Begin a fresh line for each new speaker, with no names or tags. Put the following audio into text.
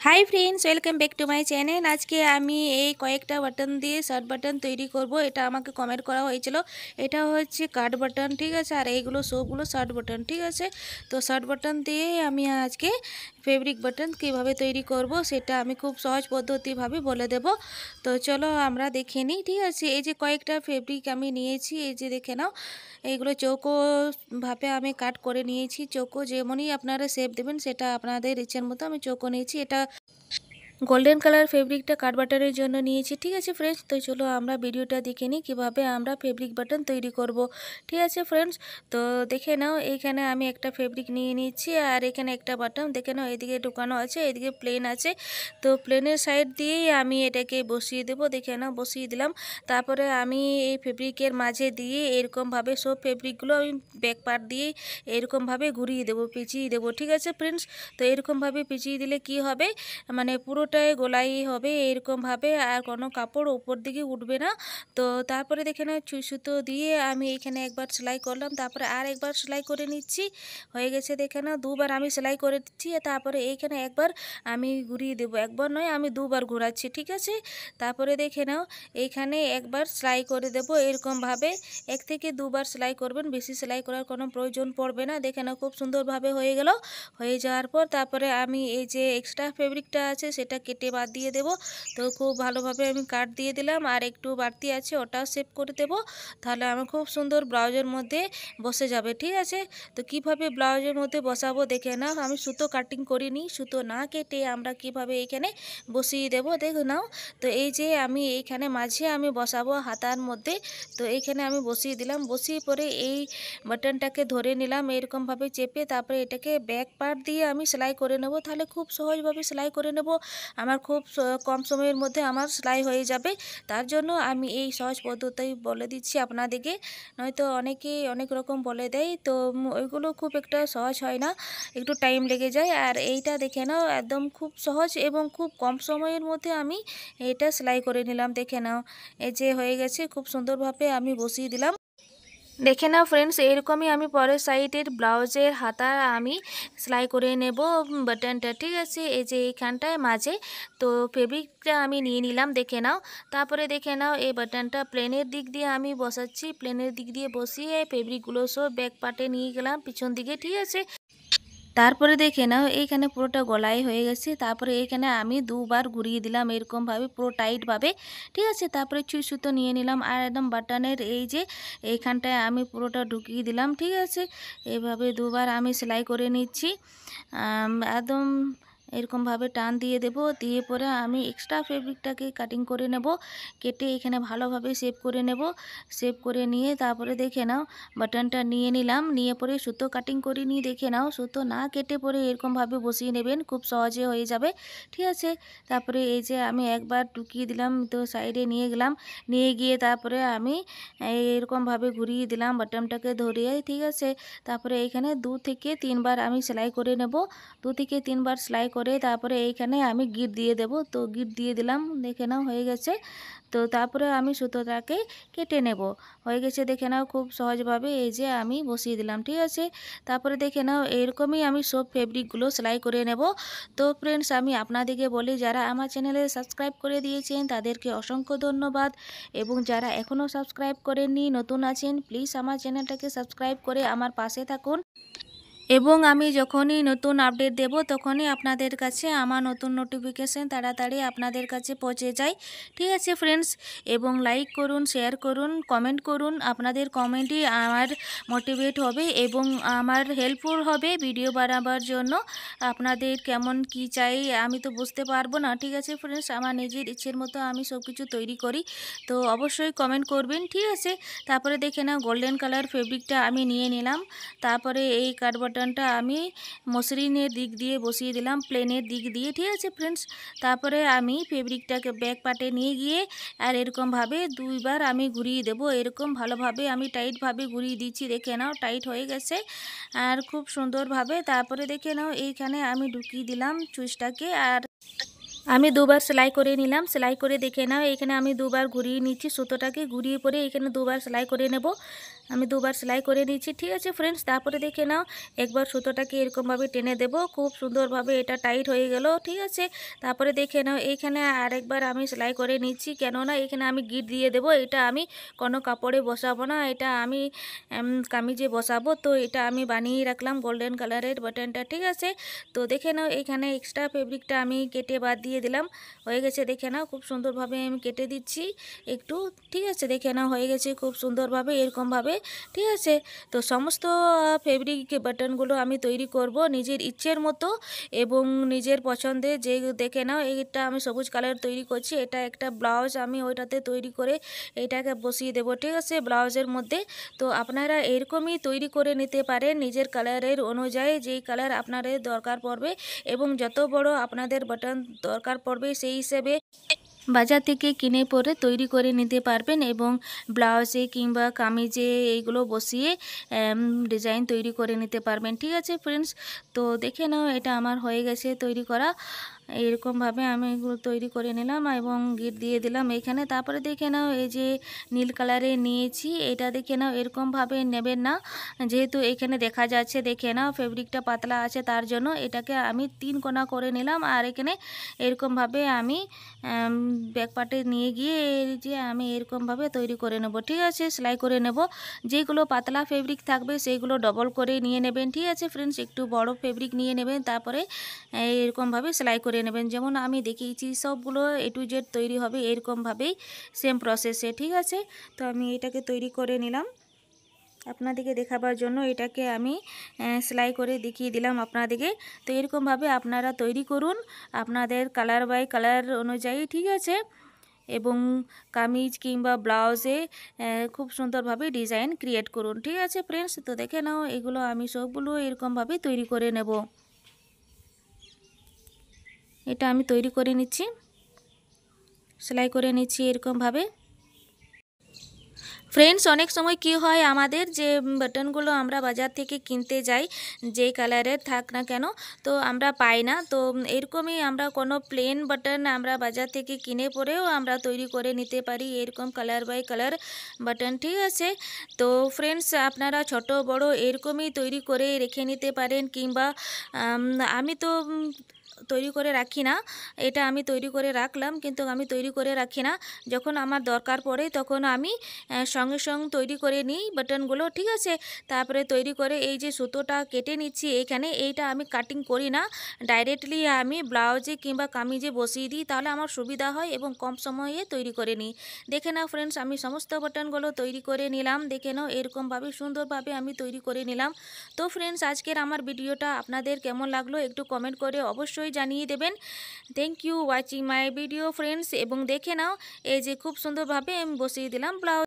High friends welcome back to my channel. आज के आमी এই কয়েকটা বাটন দিয়ে শার্ট বাটন তৈরি করব। এটা আমাকে কমেন্ট করা হয়েছিল। এটা হচ্ছে কাট বাটন, ঠিক আছে, আর এইগুলো সবগুলো শার্ট বাটন, ঠিক আছে। তো শার্ট বাটন দিয়ে আমি আজকে ফেব্রিক বাটন কিভাবে তৈরি করব সেটা আমি খুব সহজ পদ্ধতিভাবে বলে দেব। তো চলো আমরা দেখে নিই, ঠিক আছে। এই যে কয়েকটা ফেব্রিক আমি নিয়েছি, এই যে দেখে নাও, এইগুলো চৌকো ভাবে আমি কাট করে নিয়েছি। চৌকো যেমনই আপনারা শেপ দেবেন সেটা আপনাদের ইচ্ছের মতো আমি চৌকো নিয়েছি। এটা গোল্ডেন কালার ফেব্রিকটা কাট বাটনের জন্য নিয়েছি, ঠিক আছে ফ্রেন্ডস। তো চলো আমরা ভিডিওটা দেখে নিই কীভাবে আমরা ফেব্রিক বাটন তৈরি করব, ঠিক আছে ফ্রেন্ডস। তো দেখে নাও, এইখানে আমি একটা ফেব্রিক নিয়ে নিচ্ছি আর এখানে একটা বাটন দেখে নাও, এদিকে ঢুকানো আছে, এদিকে প্লেন আছে। তো প্লেনের সাইড দিয়েই আমি এটাকে বসিয়ে দেব, দেখে নাও বসিয়ে দিলাম। তারপরে আমি এই ফেব্রিকের মাঝে দিয়ে এরকমভাবে সব ফেব্রিকগুলো আমি ব্যাক পার্ট দিয়ে এরকমভাবে ঘুরিয়ে দেবো, পেঁচিয়ে দেবো, ঠিক আছে ফ্রেন্ডস। তো এরকমভাবে পেঁচিয়ে দিলে কি হবে, মানে পুরোটাই গোলাই হবে এরকমভাবে, আর কোনো কাপড় উপর দিকে উঠবে না। তো তারপরে দেখে নাও সুই সুতো দিয়ে আমি এখানে একবার সেলাই করলাম, তারপরে আর একবার সেলাই করে নিচ্ছি। হয়ে গেছে দেখে নাও, দুবার আমি সেলাই করে দিচ্ছি। তারপরে এইখানে একবার আমি ঘুরিয়ে দেবো, একবার নয় আমি দুবার ঘোরাচ্ছি, ঠিক আছে। তারপরে দেখে নাও এইখানে একবার সেলাই করে দেবো এরকমভাবে। এক থেকে দুবার সেলাই করবেন, বেশি সেলাই করার কোনো প্রয়োজন পড়বে না। দেখে নাও খুব সুন্দরভাবে হয়ে গেল। হয়ে যাওয়ার পর তারপরে আমি এই যে এক্সট্রা ফেব্রিকটা আছে সেটা কেটে বাদ দিয়ে দেব। তো খুব ভালোভাবে আমি কাট দিয়ে দিলাম, আর একটু বাড়তি আছে ওটাও সেভ করে দেব। তাহলে আমার খুব সুন্দর ব্লাউজের মধ্যে বসে যাবে, ঠিক আছে। তো কিভাবে ব্লাউজের মধ্যে বসাবো দেখে নাও, আমি সুতো কাটিং করিনি, সুতো না কেটে আমরা কিভাবে এখানে বসিয়ে দেব দেখে নাও। তো এই যে আমি এইখানে মাঝে আমি বসাবো হাতার মধ্যে। তো এইখানে আমি বসিয়ে দিলাম, বসিয়ে পরে এই বাটনটাকে ধরে নিলাম এরকমভাবে চেপে, তারপরে এটাকে ব্যাক পার্ট দিয়ে আমি সেলাই করে নেব। তাহলে খুব সহজভাবে সেলাই করে নেব, আমার খুব কম সময়ের মধ্যে আমার সেলাই হয়ে যাবে। তার জন্য আমি এই সহজ পদ্ধতি বলে দিচ্ছি আপনাদেরকে, নয়তো অনেকেই অনেক রকম বলে দেয়, তো ওইগুলো খুব একটা সহজ হয় না, একটু টাইম লেগে যায়। আর এইটা দেখে নাও একদম খুব সহজ এবং খুব কম সময়ের মধ্যে আমি এটা সেলাই করে নিলাম, দেখে নাও এই যে হয়ে গেছে, খুব সুন্দরভাবে আমি বসিয়ে দিলাম। দেখে নাও ফ্রেন্ডস, এরকমই আমি পরের সাইডের ব্লাউজের হাতা আমি সেলাই করে নেব বাটনটা, ঠিক আছে। এই যে এইখানটায় মাঝে তো ফেব্রিকটা আমি নিয়ে নিলাম, দেখে নাও। তারপরে দেখে নাও এই বাটনটা প্লেনের দিক দিয়ে আমি বসাচ্ছি, প্লেনের দিক দিয়ে বসিয়ে ফেব্রিকগুলো সব ব্যাক পার্টে নিয়ে গেলাম পিছন দিকে, ঠিক আছে। তারপরে দেখে নাও এইখানে পুরোটা গলায় হয়ে গেছে। তারপরে এইখানে আমি দুবার ঘুরিয়ে দিলাম এরকমভাবে পুরো টাইটভাবে, ঠিক আছে। তারপরে সুই সুতো নিয়ে নিলাম আর একদম বাটনের এই যে এইখানটায় আমি পুরোটা ঢুকিয়ে দিলাম, ঠিক আছে। এইভাবে দুবার আমি সেলাই করে নিচ্ছি, একদম এরকমভাবে টান দিয়ে দেব, দিয়ে পরে আমি এক্সট্রা ফেব্রিকটাকে কাটিং করে নেব, কেটে এখানে ভালোভাবে শেপ করে নেব। শেপ করে নিয়ে তারপরে দেখে নাও বাটনটা নিয়ে নিলাম, নিয়ে পরে সুতো কাটিং করে নিয়ে দেখে নাও সুতো না কেটে পরে এরকমভাবে বসিয়ে নেবেন, খুব সহজে হয়ে যাবে, ঠিক আছে। তারপরে এই যে আমি একবার ঢুকিয়ে দিলাম, তো সাইডে নিয়ে গেলাম, নিয়ে গিয়ে তারপরে আমি এরকমভাবে ঘুরিয়ে দিলাম বাটনটাকে ধরিয়ে, ঠিক আছে। তারপরে এইখানে 2 থেকে 3 বার আমি সেলাই করে নেব, 2 থেকে 3 বার সেলাই করে তারপরে এইখানে আমি গিট দিয়ে দেব। তো গিট দিয়ে দিলাম, দেখে নাও হয়ে গেছে। তো তারপরে আমি সুতোটাকে কেটে নেব, হয়ে গেছে দেখে নাও খুব সহজভাবে এই যে আমি বসিয়ে দিলাম, ঠিক আছে। তারপরে দেখে নাও এরকমই আমি সব ফেব্রিকগুলো সেলাই করে নেব। তো ফ্রেন্ডস আমি আপনাদেরকে বলি, যারা আমার চ্যানেলে সাবস্ক্রাইব করে দিয়েছেন তাদেরকে অসংখ্য ধন্যবাদ, এবং যারা এখনও সাবস্ক্রাইব করেননি নতুন আছেন প্লিজ আমার চ্যানেলটাকে সাবস্ক্রাইব করে আমার পাশে থাকুন, এবং আমি যখনই নতুন আপডেট দেব তখনই আপনাদের কাছে আমার নতুন নোটিফিকেশান তাড়াতাড়ি আপনাদের কাছে পৌঁছে যায়, ঠিক আছে ফ্রেন্ডস। এবং লাইক করুন, শেয়ার করুন, কমেন্ট করুন, আপনাদের কমেন্টই আমার মোটিভেট হবে এবং আমার হেল্পফুল হবে ভিডিও বানাবার জন্য। আপনাদের কেমন কি চাই আমি তো বুঝতে পারবো না, ঠিক আছে ফ্রেন্ডস। আমার নিজের ইচ্ছের মতো আমি সব কিছু তৈরি করি, তো অবশ্যই কমেন্ট করবেন, ঠিক আছে। তারপরে দেখে নাও গোল্ডেন কালার ফেব্রিকটা আমি নিয়ে নিলাম, তারপরে এই কাট বাটনটা আমি মসৃণের দিক দিয়ে বসিয়ে দিলাম, প্লেনের দিক দিয়ে, ঠিক আছে ফ্রেন্ডস। তারপরে আমি ফেব্রিকটাকে ব্যাক পার্টে নিয়ে গিয়ে আর এরকমভাবে 2 বার আমি ঘুরিয়ে দেব, এরকম ভালোভাবে আমি টাইটভাবে ঘুরিয়ে দিচ্ছি, দেখে নাও টাইট হয়ে গেছে আর খুব সুন্দরভাবে। তারপরে দেখে নাও এইখানে আমি ঢুকিয়ে দিলাম সুইচটাকে, আর আমি 2 বার সেলাই করে নিলাম, সেলাই করে দেখে নাও এখানে আমি 2 বার ঘুরিয়ে নিচ্ছি সুতোটাকে, ঘুরিয়ে পরে এখানে 2 বার সেলাই করে নেব। আমি দুবার সেলাই করে নিচ্ছি। ঠিক আছে ফ্রেন্ডস, তারপরে দেখে নাও একবার সুতোটাকে এরকমভাবে টেনে দেব, খুব সুন্দরভাবে এটা টাইট হয়ে গেল। ঠিক আছে, তারপরে দেখে নাও এইখানে আরেকবার আমি সেলাই করে নিচ্ছি, কেননা এখানে আমি গিট দিয়ে দেব। এটা আমি কোনো কাপড়ে বসাবো না, এটা আমি কামিজে বসাবো। তো এটা আমি বানিয়ে রাখলাম গোল্ডেন কালারের বাটনটা। ঠিক আছে, তো দেখে নাও এখানে এক্সট্রা ফেব্রিকটা আমি কেটে বাদ দিয়ে দিলাম। হয়ে গেছে, দেখে নাও খুব সুন্দরভাবে আমি কেটে দিচ্ছি একটু। ঠিক আছে, দেখে নাও হয়ে গেছে খুব সুন্দরভাবে এরকমভাবে। ঠিক আছে, তো সমস্ত ফেব্রিক বাটনগুলো আমি তৈরি করব নিজের ইচ্ছের মতো এবং নিজের পছন্দের। যে দেখে নাও এইটা আমি সবুজ কালার তৈরি করছি, এটা একটা ব্লাউজ আমি ওইটাতে তৈরি করে এটাকে বসিয়ে দেবো। ঠিক আছে, ব্লাউজের মধ্যে। তো আপনারা এরকমই তৈরি করে নিতে পারেন নিজের কালারের অনুযায়ী, যেই কালার আপনাদের দরকার পড়বে এবং যত বড় আপনাদের বাটন দরকার পড়বে সেই হিসেবে বাজার থেকে কিনে পরে তৈরি করে নিতে পারবেন এবং ব্লাউজে কিংবা কামিজে এইগুলো বসিয়ে ডিজাইন তৈরি করে নিতে পারবেন। ঠিক আছে ফ্রেন্ডস, তো দেখে নাও এটা আমার হয়ে গেছে তৈরি করা। এরকমভাবে আমি এগুলো তৈরি করে নিলাম এবং গিট দিয়ে দিলাম এইখানে। তারপরে দেখে নাও এই যে নীল কালারে নিয়েছি, এটা দেখে নাও এরকমভাবে নেবেন না, যেহেতু এখানে দেখা যাচ্ছে দেখে নাও ফেব্রিকটা পাতলা আছে, তার জন্য এটাকে আমি 3 কোনা করে নিলাম। আর এখানে এরকমভাবে আমি ব্যাক পার্টে নিয়ে গিয়ে এই যে আমি এরকমভাবে তৈরি করে নেব। ঠিক আছে, সেলাই করে নেব। যেগুলো পাতলা ফেব্রিক থাকবে সেইগুলো ডবল করে নিয়ে নেবেন। ঠিক আছে ফ্রেন্ডস, একটু বড় ফেব্রিক নিয়ে নেবেন, তারপরে এরকমভাবে সেলাই করে নেবেন। যেমন আমি দেখিয়েছি সবগুলো A to Z তৈরি হবে এরকমভাবেই, সেম প্রসেসে। ঠিক আছে, তো আমি এটাকে তৈরি করে নিলাম আপনাদেরকে দেখাবার জন্য। এটাকে আমি সেলাই করে দেখিয়ে দিলাম আপনাদেরকে। তো এরকমভাবে আপনারা তৈরি করুন আপনাদের কালার বাই কালার অনুযায়ী। ঠিক আছে, এবং কামিজ কিংবা ব্লাউজে খুব সুন্দরভাবে ডিজাইন ক্রিয়েট করুন। ঠিক আছে ফ্রেন্ডস, তো দেখে নাও এগুলো আমি সবগুলো এরকমভাবে তৈরি করে নেব। এটা আমি তৈরি করে নিচ্ছি, সেলাই করে নিচ্ছি এরকমভাবে। ফ্রেন্ডস, অনেক সময় কি হয় আমাদের যে বাটনগুলো আমরা বাজার থেকে কিনতে যাই যেই কালারের থাক না কেন, তো আমরা পাই না। তো এরকমই আমরা কোনো প্লেন বাটন আমরা বাজার থেকে কিনে পরেও আমরা তৈরি করে নিতে পারি এরকম কালার বাই কালার বাটন। ঠিক আছে, তো ফ্রেন্ডস আপনারা ছোট বড় এরকমই তৈরি করে রেখে নিতে পারেন, কিংবা আমি তো তৈরি করে রাখি না, এটা আমি তৈরি করে রাখলাম কিন্তু আমি তৈরি করে রাখি না। যখন আমার দরকার পড়ে তখন আমি সঙ্গে সঙ্গে তৈরি করে নিই বাটনগুলো। ঠিক আছে, তারপরে তৈরি করে এই যে সুতোটা কেটে নিচ্ছি এইখানে, এইটা আমি কাটিং করি না, ডাইরেক্টলি আমি ব্লাউজে কিংবা কামিজে বসিয়ে দিই, তাহলে আমার সুবিধা হয় এবং কম সময়ে তৈরি করে নিই। দেখে নাও ফ্রেন্ডস, আমি সমস্ত বাটনগুলো তৈরি করে নিলাম। দেখে নাও এরকমভাবে সুন্দরভাবে আমি তৈরি করে নিলাম। তো ফ্রেন্ডস, আজকের আমার ভিডিওটা আপনাদের কেমন লাগলো একটু কমেন্ট করে অবশ্যই জানিয়ে দেবেন। Thank you watching my video friends. এবং দেখে নাও এই যে খুব সুন্দরভাবে আমি বসিয়ে দিলাম ব্লাউজ।